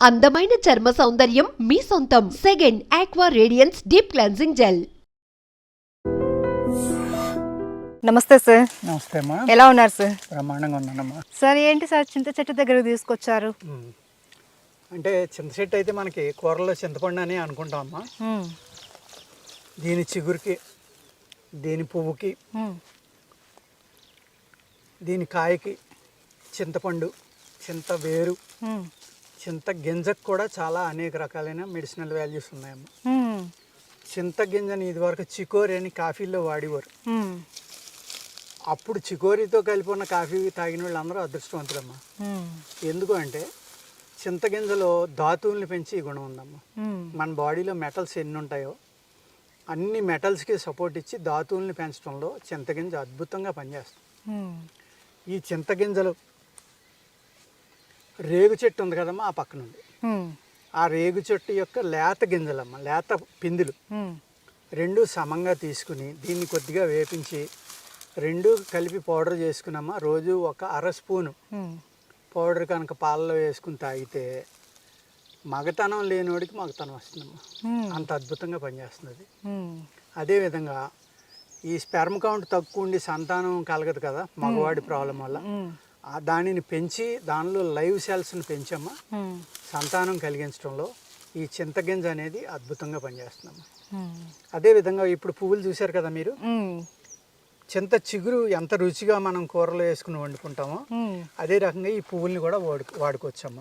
అందమైన చర్మ సౌందర్యం మీ సొంతం. Second aqua radiance deep cleansing gel. నమస్తే సార్. నమస్తే అమ్మా. ఎలా ఉన్నారు సార్? బ్రహ్మాండంగా ఉన్నానమ్మా. సార్ ఏంటి సార్ చింత చెట్టు దగ్గరకు తీసుకొచ్చారు? అంటే చింత చెట్టు అయితే మనకి కూరలో చింతపండు అని అనుకుంటామమ్మా. దీని చిగురికి, దీని పువ్వుకి, దీని కాయకి చింతపండు, చింత వేరు, చింత గింజకు కూడా చాలా అనేక రకాలైన మెడిసినల్ వాల్యూస్ ఉన్నాయమ్మా. చింత గింజని ఇదివరకు చికోరి అని కాఫీలో వాడేవారు. అప్పుడు చికోరితో కలిపి ఉన్న కాఫీ తాగిన వాళ్ళు అందరూ అదృష్టవంతులమ్మా. ఎందుకు అంటే చింతగింజలో ధాతువుల్ని పెంచి గుణం ఉందమ్మా. మన బాడీలో మెటల్స్ ఎన్ని ఉంటాయో అన్ని మెటల్స్కి సపోర్ట్ ఇచ్చి ధాతువుల్ని పెంచడంలో చింతగింజ అద్భుతంగా పనిచేస్తుంది. ఈ చింతగింజలు రేగు చెట్టు ఉంది కదమ్మా, ఆ పక్క నుండి ఆ రేగు చెట్టు యొక్క లేత గింజలమ్మ, లేత పిందులు రెండు సమంగా తీసుకుని దీన్ని కొద్దిగా వేపించి రెండు కలిపి పౌడర్ చేసుకున్నామా. రోజు ఒక అర స్పూను పౌడర్ కనుక పాలలో వేసుకుని తాగితే మగతనం లేనివాడికి మగతనం వస్తుందమ్మా. అంత అద్భుతంగా పనిచేస్తుంది. అదేవిధంగా ఈ స్పెర్మ్ కౌంట్ తక్కువ ఉండి సంతానం కలగదు కదా మగవాడి ప్రాబ్లం వల్ల, దానిని పెంచి దానిలో లైవ్ సెల్స్ని పెంచమ్మా సంతానం కలిగించడంలో ఈ చింతగింజ అనేది అద్భుతంగా పనిచేస్తుందమ్మా. అదేవిధంగా ఇప్పుడు పువ్వులు చూశారు కదా మీరు, చింత చిగురు ఎంత రుచిగా మనం కూరలో వేసుకుని వండుకుంటామో అదే రకంగా ఈ పువ్వుల్ని కూడా వాడుకోవచ్చమ్మా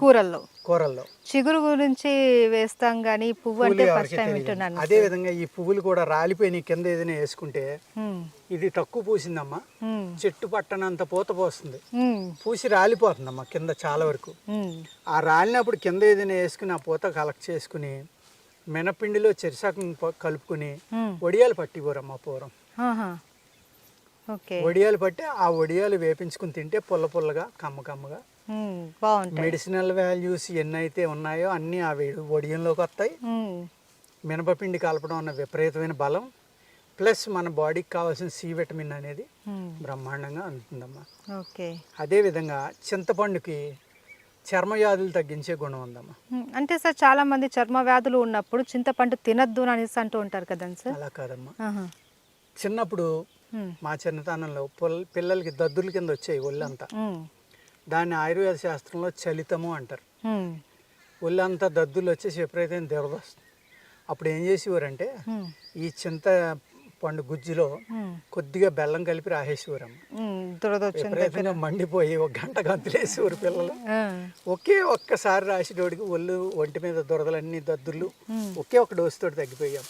కూరల్లో. చిగురు గురించి వేస్తాం కానీ పువ్వు అంటే ఫస్ట్ టైం వింటున్నాను. అదే విధంగా ఈ పువ్వులు కూడా రాలిపోయి కింద ఏదైనా వేసుకుంటే ఇది తక్కువ పూసిందమ్మా, చెట్టు పట్టనంత పూత పోస్తుంది, పూసి రాలిపోతుందమ్మా కింద చాలా వరకు. ఆ రాలినప్పుడు కింద ఏదైనా వేసుకుని ఆ పూత కలెక్ట్ చేసుకుని మినపిండిలో చెరిసాకం కలుపుకుని వడియాలు పట్టిపోరమ్మా పూర్వం. వడియాలు పట్టి ఆ వడియాలు వేపించుకుని తింటే పుల్ల పుల్లగా కమ్మ కమ్మగా మెడిసినల్ వాల్యూస్ ఎన్నైతే ఉన్నాయో అన్నీ ఆ వడియంలోకి వస్తాయి. మినపపిండి కలపడం అన్న విపరీతమైన బలం ప్లస్ మన బాడీకి కావాల్సిన సి విటమిన్ అనేది బ్రహ్మాండంగా అందుతుందమ్మా. అదేవిధంగా చింతపండుకి చర్మ వ్యాధులు తగ్గించే గుణం ఉందమ్మా. అంటే సార్ చాలా మంది చర్మ వ్యాధులు ఉన్నప్పుడు చింతపండు తినద్దు అనేసి అంటూ ఉంటారు కదండి సార్. అలా కాదమ్మా. చిన్నప్పుడు మా చిన్నతనంలో పిల్లలకి దద్దుల కింద వచ్చాయి ఒళ్ళంతా, దాన్ని ఆయుర్వేద శాస్త్రంలో చలితము అంటారు. ఒళ్ళంతా దద్దులు వచ్చేసి విపరీతమైన దురద వస్తుంది. అప్పుడు ఏం చేసేవారంటే ఈ చింత పండు గుజ్జులో కొద్దిగా బెల్లం కలిపి రాసేసేవారమ్మ. విపరీతంగా మండిపోయి ఒక గంట గంతులేసేవారు పిల్లలు. ఒక్కసారి రాసేటోడికి ఒంటి మీద దురదలన్నీ దద్దులు ఒకే ఒక డోసు తోటి తగ్గిపోయాం.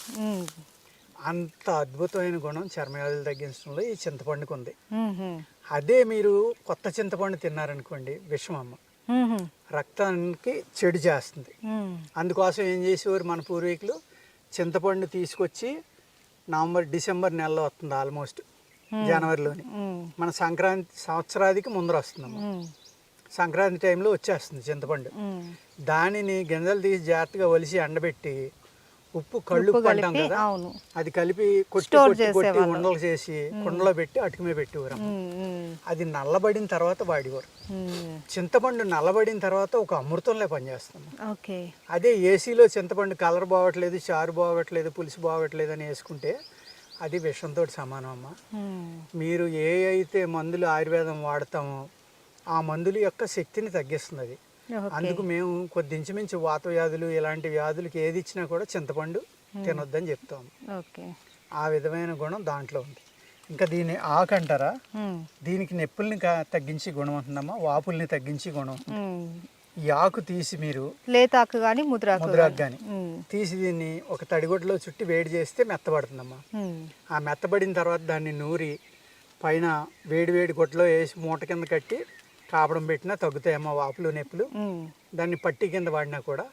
అంత అద్భుతమైన గుణం చర్మవ్యాధులు తగ్గించడంలో ఈ చింతపండుకు ఉంది. అదే మీరు కొత్త చింతపండు తిన్నారనుకోండి విషం అమ్మ, రక్తానికి చెడు చేస్తుంది. అందుకోసం ఏం చేసేవారు మన పూర్వీకులు, చింతపండు తీసుకొచ్చి డిసెంబర్ నెలలో వస్తుంది, ఆల్మోస్ట్ జనవరిలోని మన సంవత్సరాదికి ముందర వస్తుందమ్మా. సంక్రాంతి టైంలో వచ్చేస్తుంది చింతపండు. దానిని గింజలు తీసి జాగ్రత్తగా ఒలిసి ఎండబెట్టి ఉప్పు కళ్ళు అంటాం కదా, అది కలిపి కొట్టి ఉండలు చేసి కుండలో పెట్టి అటుకుమే పెట్టేవారు. అది నల్లబడిన తర్వాత వాడేవారు. చింతపండు నల్లబడిన తర్వాత ఒక అమృతంలో పనిచేస్తాం. అదే ఏసీలో చింతపండు కలర్ బాగట్లేదు, చారు బాగట్లేదు, పులుసు బాగట్లేదు అని వేసుకుంటే అది విషంతో సమానం అమ్మా. మీరు ఏ అయితే మందులు ఆయుర్వేదం వాడతామో ఆ మందుల యొక్క శక్తిని తగ్గిస్తుంది అది. అందుకు మేము కొద్ది ఇంచుమించు వాత వ్యాధులు ఇలాంటి వ్యాధులకి ఏది ఇచ్చినా కూడా చింతపండు తినొద్దని చెప్తాము. ఆ విధమైన గుణం దాంట్లో ఉంది. ఇంకా దీని ఆకు అంటారా, దీనికి నొప్పుల్ని తగ్గించి గుణం ఉంటుందమ్మా, వాపుల్ని తగ్గించి గుణం. ఈ ఆకు తీసి మీరు లేతాకు కానీ ముద్రాకు కానీ తీసి దీన్ని ఒక తడిగుడ్డలో చుట్టి వేడి చేస్తే మెత్తబడుతుందమ్మా. ఆ మెత్తబడిన తర్వాత దాన్ని నూరి పైన వేడి వేడి గుడ్డలో వేసి మూట కింద కట్టి కాపడం పెట్టినా తగ్గుతాయమ్మా వాపులు నొప్పులు. దాన్ని పట్టి కింద వాడినా కూడా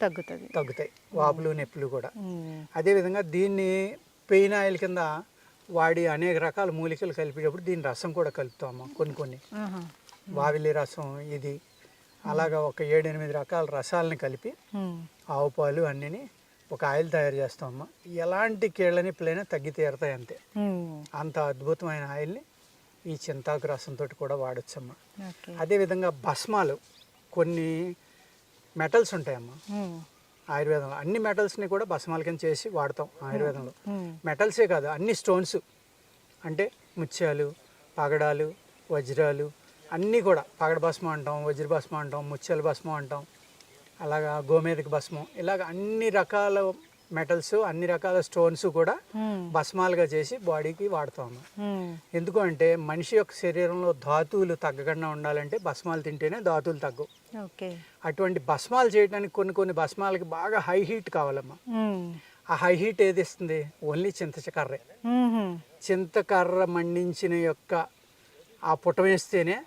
తగ్గుతాయి వాపులు నొప్పులు కూడా. అదేవిధంగా దీన్ని పెయిన్ ఆయిల్ కింద వాడి అనేక రకాల మూలికలు కలిపేటప్పుడు దీని రసం కూడా కలుపుతామమ్మా. కొన్ని వావిలి రసం ఇది అలాగా ఒక 7-8 రకాల రసాలని కలిపి ఆవు పాలు అన్నిని ఒక ఆయిల్ తయారు చేస్తామమ్మా. ఎలాంటి కీళ్ళ నొప్పులైనా తగ్గి తీరుతాయి అంతే. అంత అద్భుతమైన ఆయిల్ని ఈ చింతాకు రసంతో కూడా వాడచ్చమ్మా. అదేవిధంగా భస్మాలు కొన్ని మెటల్స్ ఉంటాయమ్మా ఉమ్, ఆయుర్వేదంలో. అన్ని మెటల్స్ని కూడా భస్మాల కింద చేసి వాడతాం ఆయుర్వేదంలో. ఉమ్, మెటల్సే కాదు, అన్ని స్టోన్స్ అంటే ముత్యాలు, పగడాలు, వజ్రాలు అన్నీ కూడా. పగడ భస్మం అంటాం, వజ్ర భస్మం అంటాం, ముత్యాల భస్మం అంటాం, అలాగా గోమేధిక భస్మం, ఇలాగ అన్ని రకాల మెటల్స్, అన్ని రకాల స్టోన్స్ కూడా ఉమ్, భస్మాలుగా చేసి బాడీకి వాడతాము. ఉమ్, ఎందుకు అంటే మనిషి యొక్క శరీరంలో ధాతువులు తగ్గకుండా ఉండాలంటే భస్మాలు తింటేనే ధాతువులు తగ్గవు. ఓకే. అటువంటి భస్మాలు చేయడానికి కొన్ని భస్మాలకి బాగా హై హీట్ కావాలమ్మా. ఉమ్, ఆ హై హీట్ ఏది ఇస్తుంది? ఓన్లీ చింతకర్రే. ఉమ్హు, చింతకర్ర మండించిన యొక్క ఆ పుట వేస్తేనే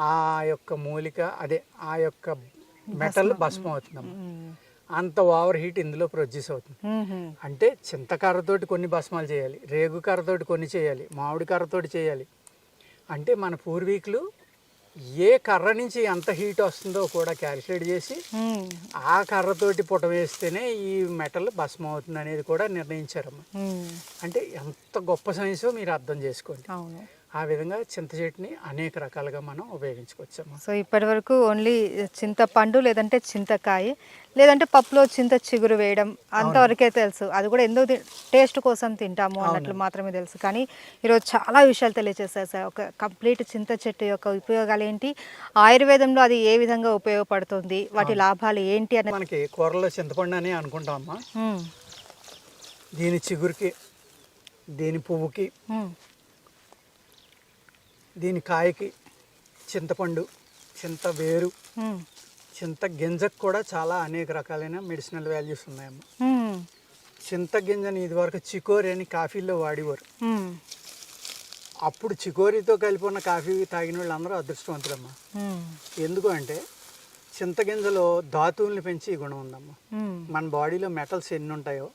ఆ యొక్క మూలిక, అదే ఆ యొక్క మెటల్ భస్మం అవుతుందమ్మా. ఉమ్, అంత ఓవర్ హీట్ ఇందులో ప్రొడ్యూస్ అవుతుంది. ఉమ్హు, అంటే చింతకర్రతోటి కొన్ని భస్మాలు చేయాలి, రేగు కర్రతోటి కొన్ని చేయాలి, మామిడి కర్రతోటి చేయాలి. అంటే మన పూర్వీకులు ఏ కర్ర నుంచి ఎంత హీట్ వస్తుందో కూడా క్యాలిక్యులేట్ చేసి ఉమ్, ఆ కర్రతోటి పుట వేస్తేనే ఈ మెటల్ భస్మం అవుతుంది అనేది కూడా నిర్ణయించారమ్మా. ఉమ్, అంటే ఎంత గొప్ప సైన్సో మీరు అర్థం చేసుకోండి. అవును. ఆ విధంగా చింత చెట్టుని అనేక రకాలుగా మనం ఉపయోగించుకోవచ్చమ్మా. సో ఇప్పటి వరకు ఓన్లీ చింతపండు లేదంటే చింతకాయ లేదంటే పప్పులో చింత చిగురు వేయడం అంతవరకే తెలుసు. అది కూడా ఎందుకు టేస్ట్ కోసం తింటాము అన్నట్లు మాత్రమే తెలుసు. కానీ ఈరోజు చాలా విషయాలు తెలియజేశారు సార్. ఒక కంప్లీట్ చింత చెట్టు యొక్క ఉపయోగాలు ఏంటి, ఆయుర్వేదంలో అది ఏ విధంగా ఉపయోగపడుతుంది, వాటి లాభాలు ఏంటి అనేది మనకి కూరలో చింతపండు అని అనుకుంటామమ్మా. ఉమ్, దీని చిగురికి, దీని పువ్వుకి, ఉమ్, దీని కాయకి చింతపండు, చింత వేరు, ఉమ్, చింత గింజకు కూడా చాలా అనేక రకాలైన మెడిసినల్ వాల్యూస్ ఉన్నాయమ్మా. ఉమ్, చింత గింజని ఇదివరకు చికోరి అని కాఫీలో వాడేవారు. ఉమ్, అప్పుడు చికోరితో కలిపి ఉన్న కాఫీ తాగిన వాళ్ళు అందరూ అదృష్టవంతులమ్మా. ఉమ్, ఎందుకు అంటే చింతగింజలో ధాతువుల్ని పెంచి గుణం ఉందమ్మా. ఉమ్, మన బాడీలో మెటల్స్ ఎన్ని ఉంటాయో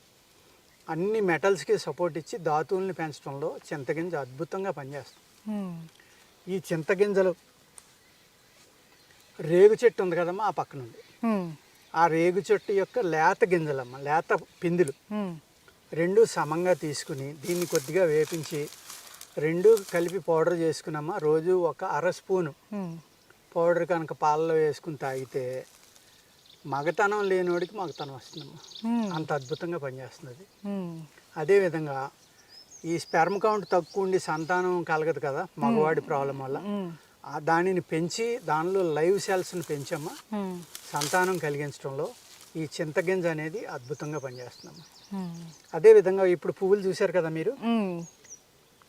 అన్ని మెటల్స్కి సపోర్ట్ ఇచ్చి ధాతువుల్ని పెంచడంలో చింతగింజ అద్భుతంగా పనిచేస్తుంది. ఉమ్, ఈ చింతగింజలు రేగు చెట్టు ఉంది కదమ్మా, ఆ పక్కన ఉంది. ఉమ్, ఆ రేగు చెట్టు యొక్క లేత గింజలమ్మ, లేత పిందులు ఉమ్, రెండు సమంగా తీసుకుని దీన్ని కొద్దిగా వేపించి రెండు కలిపి పౌడర్ చేసుకున్నామా. రోజు ఒక అర స్పూను ఉమ్, పౌడర్ కనుక పాలలో వేసుకుని తాగితే మగతనం లేనివాడికి మగతనం వస్తుందమ్మా. ఉమ్, అంత అద్భుతంగా పనిచేస్తుంది అది. ఉమ్, అదేవిధంగా ఈ స్పెర్మ్ కౌంట్ తక్కువ ఉండి సంతానం కలగదు కదా మగవాడి ప్రాబ్లం వల్ల, ఉమ్, దానిని పెంచి దానిలో లైవ్ సెల్స్ని పెంచమ్మా ఉమ్, సంతానం కలిగించడంలో ఈ చింతగింజ అనేది అద్భుతంగా పనిచేస్తుందమ్మా. ఉమ్, అదేవిధంగా ఇప్పుడు పువ్వులు చూశారు కదా మీరు, ఉమ్,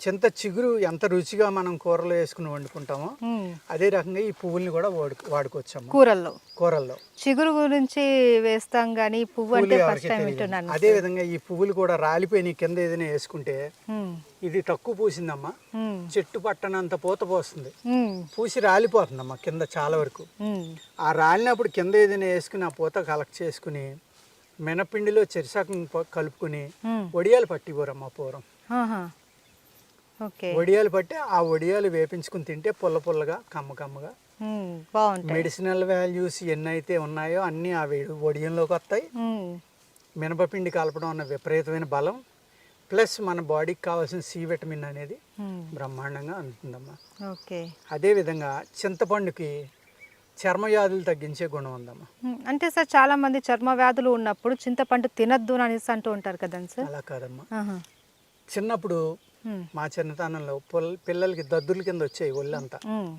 చింత చిగురు ఎంత రుచిగా మనం కూరలో వేసుకుని వండుకుంటామో ఉమ్. అదే రకంగా ఈ పువ్వుల్ని కూడా వాడుకోవచ్చమ్మా కూరల్లో. కూరల్లో. చిగురు గురించి వేస్తాం కానీ పువ్వు అంటే పువ్వులు ఫస్ట్ ఎవరికీ టైం తెలియదు. వింటున్నాను. అదేవిధంగా ఈ పువ్వులు కూడా రాలిపోయి కింద ఏదైనా వేసుకుంటే ఉమ్, ఇది తక్కువ పూసిందమ్మా, ఉమ్, చెట్టు పట్టనంత పూత పోస్తుంది, ఉమ్, పూసి రాలిపోతుందమ్మా కింద చాలా వరకు. ఉమ్, ఆ రాలినప్పుడు కింద ఏదైనా వేసుకుని ఆ పూత కలెక్ట్ చేసుకుని మినపిండిలో చెరిసాకం కలుపుకుని ఉమ్. వడియాలు పట్టిపోరమ్మా పూర్వం. ఆహా. ఓకే. వడియాలు పట్టి ఆ వడియాలు వేపించుకుని తింటే పుల్ల పుల్లగా కమ్మగా ఉమ్, బాగుంటాయి. మెడిసినల్ వాల్యూస్ ఎన్నైతే ఉన్నాయో అన్నీ ఆ వడియంలోకి వస్తాయి. ఉమ్, మినపపిండి కలపడం అన్న విపరీతమైన బలం, ప్లస్ మన బాడీకి కావాల్సిన సి విటమిన్ అనేది ఉమ్, బ్రహ్మాండంగా అందుతుందమ్మా. ఓకే. అదేవిధంగా చింతపండుకి చర్మ వ్యాధులు తగ్గించే గుణం ఉందమ్మా. ఉమ్, అంటే సార్ చాలా మంది చర్మ వ్యాధులు ఉన్నప్పుడు చింతపండు తినద్దు అనేసి అంటూ ఉంటారు కదండి సార్. అలా కాదమ్మా. ఆహా. చిన్నప్పుడు ఉమ్, మా చిన్నతనంలో పిల్లలకి దద్దుల కింద వచ్చాయి ఒళ్ళంతా. ఉమ్,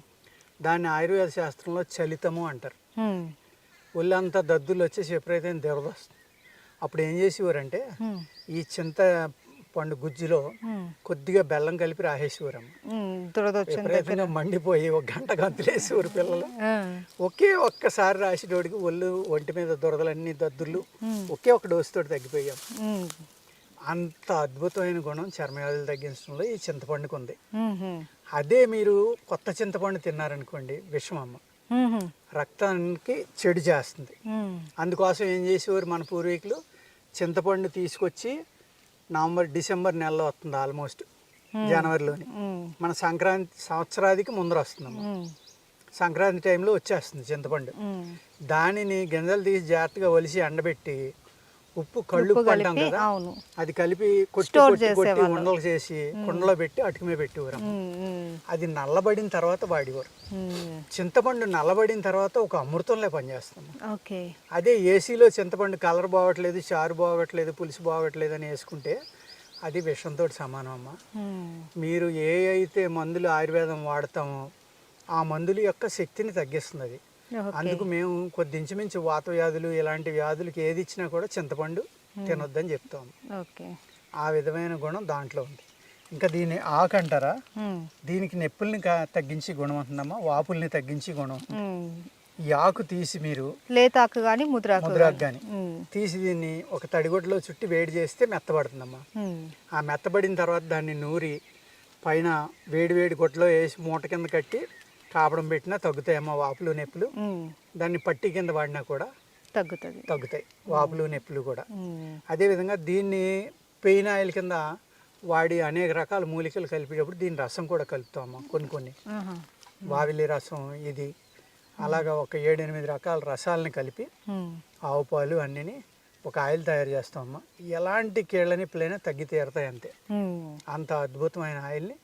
దాన్ని ఆయుర్వేద శాస్త్రంలో చలితము అంటారు. ఉమ్, ఒళ్ళంతా దద్దులు వచ్చేసి ఎప్పుడైతే దురద వస్తుంది అప్పుడు ఏం చేసేవారంటే ఉమ్, ఈ చింత పండు గుజ్జులో ఉమ్, కొద్దిగా బెల్లం కలిపి రాసేసేవారమ్మ. ఉమ్, దురద వచ్చింది. విపరీతంగా మండిపోయి ఒక గంట గంతులేసేవారు పిల్లలు. ఆ, ఒక్కసారి రాసేటోడికి ఒంటి మీద దురదలన్నీ దద్దులు ఉమ్, ఒక డోసుతోటి తగ్గిపోయాం. ఉమ్, అంత అద్భుతమైన గుణం చర్మవ్యాధులు తగ్గించడంలో ఈ చింతపండుకు ఉంది. ఉమ్హు, అదే మీరు కొత్త చింతపండు తిన్నారనుకోండి విషం అమ్మ, ఉమ్హు, రక్తానికి చెడు చేస్తుంది. ఉమ్, అందుకోసం ఏం చేసేవారు మన పూర్వీకులు, చింతపండు తీసుకొచ్చి డిసెంబర్ నెలలో వస్తుంది, ఆల్మోస్ట్ జనవరిలోని. ఉమ్, మన సంవత్సరాదికి ముందర వస్తుందమ్మ. ఉమ్, సంక్రాంతి టైంలో వచ్చేస్తుంది చింతపండు. ఉమ్, దానిని గింజలు తీసి జాగ్రత్తగా ఒలిసి ఎండబెట్టి ఉప్పు కళ్ళుప్పు అంటాం కలిపి, కదా, అవును. అది కలిపి కొట్టి Store కొట్టి కొట్టి చేసేవాళ్ళు. ఉండలు చేసి కుండలో పెట్టి అటుకుమే పెట్టేవారు. అది నల్లబడిన తర్వాత వాడేవారు. చింతపండు నల్లబడిన తర్వాత ఒక అమృతంలో పనిచేస్తాము. ఓకే. అదే ఏసీలో చింతపండు కలర్ బాగట్లేదు, చారు బాగట్లేదు, పులుసు బాగట్లేదు అని వేసుకుంటే అది విషంతో సమానం అమ్మ. మీరు ఏ అయితే మందులు ఆయుర్వేదం వాడతామో ఆ మందుల యొక్క శక్తిని తగ్గిస్తుంది అది. అందుకు మేము కొద్ది ఇంచుమించు వాత వ్యాధులు ఇలాంటి వ్యాధులకి ఏది ఇచ్చినా కూడా చింతపండు తినొద్దని చెప్తాము. ఓకే. ఆ విధమైన గుణం దాంట్లో ఉంది. ఇంకా దీని ఆకు అంటారా, దీనికి నొప్పుల్ని తగ్గించి గుణం ఉంటుందమ్మా, వాపుల్ని తగ్గించి గుణం ఉంటుంది. ఈ ఆకు తీసి మీరు లేతాకు కానీ ముద్రాకు కానీ తీసి దీన్ని ఒక తడిగొడ్డలో చుట్టి వేడి చేస్తే మెత్తబడుతుందమ్మా. ఆ మెత్తబడిన తర్వాత దాన్ని నూరి పైన వేడి వేడి గొడ్డలో వేసి మూట కింద కట్టి కాపడం పెట్టినా తగ్గుతాయమ్మా వాపులు నొప్పులు. దాన్ని పట్టి కింద వాడినా కూడా తగ్గుతాయి వాపులు నొప్పులు కూడా. అదేవిధంగా దీన్ని పెయిన్ ఆయిల్ కింద వాడి అనేక రకాల మూలికలు కలిపేటప్పుడు దీని రసం కూడా కలుపుతామమ్మా. కొన్ని వావిలి రసం ఇది అలాగా ఒక 7-8 రకాల రసాలని కలిపి ఆవు పాలు అన్నిని ఒక ఆయిల్ తయారు చేస్తామమ్మా. ఎలాంటి కీళ్ళ నొప్పులైనా తగ్గి తీరుతాయి అంతే. అంత అద్భుతమైన ఆయిల్ని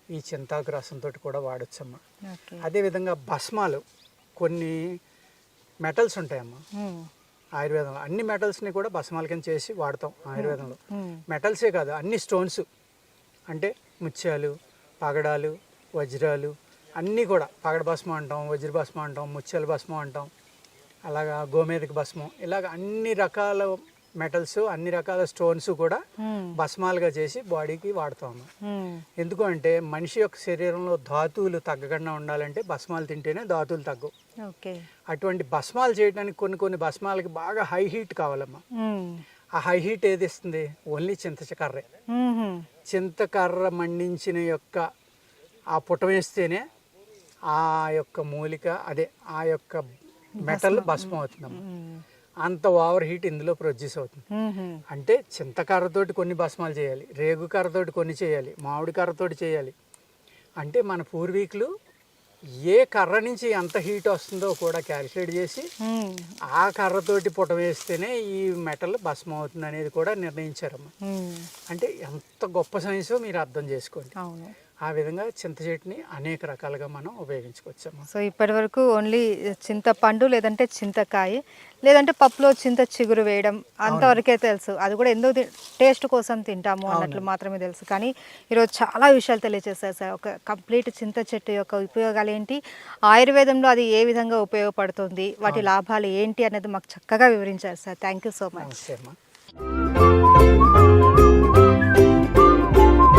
ఈ చింతాకు రసంతో కూడా వాడచ్చమ్మా. అదేవిధంగా భస్మాలు కొన్ని మెటల్స్ ఉంటాయమ్మా ఆయుర్వేదంలో. అన్ని మెటల్స్ని కూడా భస్మాల కింద చేసి వాడతాం ఆయుర్వేదంలో. మెటల్సే కాదు, అన్ని స్టోన్స్ అంటే ముత్యాలు, పగడాలు, వజ్రాలు అన్నీ కూడా. పగడ భస్మం అంటాం, వజ్ర భస్మం అంటాం, ముత్యాల భస్మం అంటాం, అలాగా గోమేధిక భస్మం, ఇలాగ అన్ని రకాల మెటల్స్ అన్ని రకాల స్టోన్స్ కూడా భస్మాలుగా చేసి బాడీకి వాడతాము. ఎందుకు అంటే మనిషి యొక్క శరీరంలో ధాతువులు తగ్గకుండా ఉండాలంటే భస్మాలు తింటేనే ధాతువులు తగ్గవు. అటువంటి భస్మాలు చేయడానికి కొన్ని భస్మాలకి బాగా హై హీట్ కావాలమ్మా. ఆ హై హీట్ ఏది ఇస్తుంది? ఓన్లీ చింతకర్రే. చింతకర్ర మండించిన యొక్క ఆ పుట వేస్తేనే ఆ యొక్క మూలిక అదే ఆ యొక్క మెటల్ భస్మం అవుతుందమ్మా. అంత ఓవర్ హీట్ ఇందులో ప్రొడ్యూస్ అవుతుంది. అంటే చింతకర్రతోటి కొన్ని భస్మాలు చేయాలి, రేగు కర్రతోటి కొన్ని చేయాలి, మామిడి కర్రతోటి చేయాలి. అంటే మన పూర్వీకులు ఏ కర్ర నుంచి ఎంత హీట్ వస్తుందో కూడా క్యాలిక్యులేట్ చేసి ఆ కర్రతోటి పుట వేస్తేనే ఈ మెటల్ భస్మం అవుతుంది అనేది కూడా నిర్ణయించారమ్మా. అంటే ఎంత గొప్ప సైన్సో మీరు అర్థం చేసుకోండి. ఆ విధంగా చింత చెట్టుని అనేక రకాలుగా మనం ఉపయోగించుకోవచ్చమ్మా. సో ఇప్పటి వరకు ఓన్లీ చింతపండు లేదంటే చింతకాయ లేదంటే పప్పులో చింత చిగురు వేయడం అంతవరకే తెలుసు. అది కూడా ఎందుకు టేస్ట్ కోసం తింటాము అన్నట్లు మాత్రమే తెలుసు. కానీ ఈరోజు చాలా విషయాలు తెలియజేశారు సార్. ఒక కంప్లీట్ చింత చెట్టు యొక్క ఉపయోగాలు ఏంటి, ఆయుర్వేదంలో అది ఏ విధంగా ఉపయోగపడుతుంది, వాటి లాభాలు ఏంటి అనేది మాకు చక్కగా వివరించారు sir. Thank you so much. నమస్తే అమ్మా.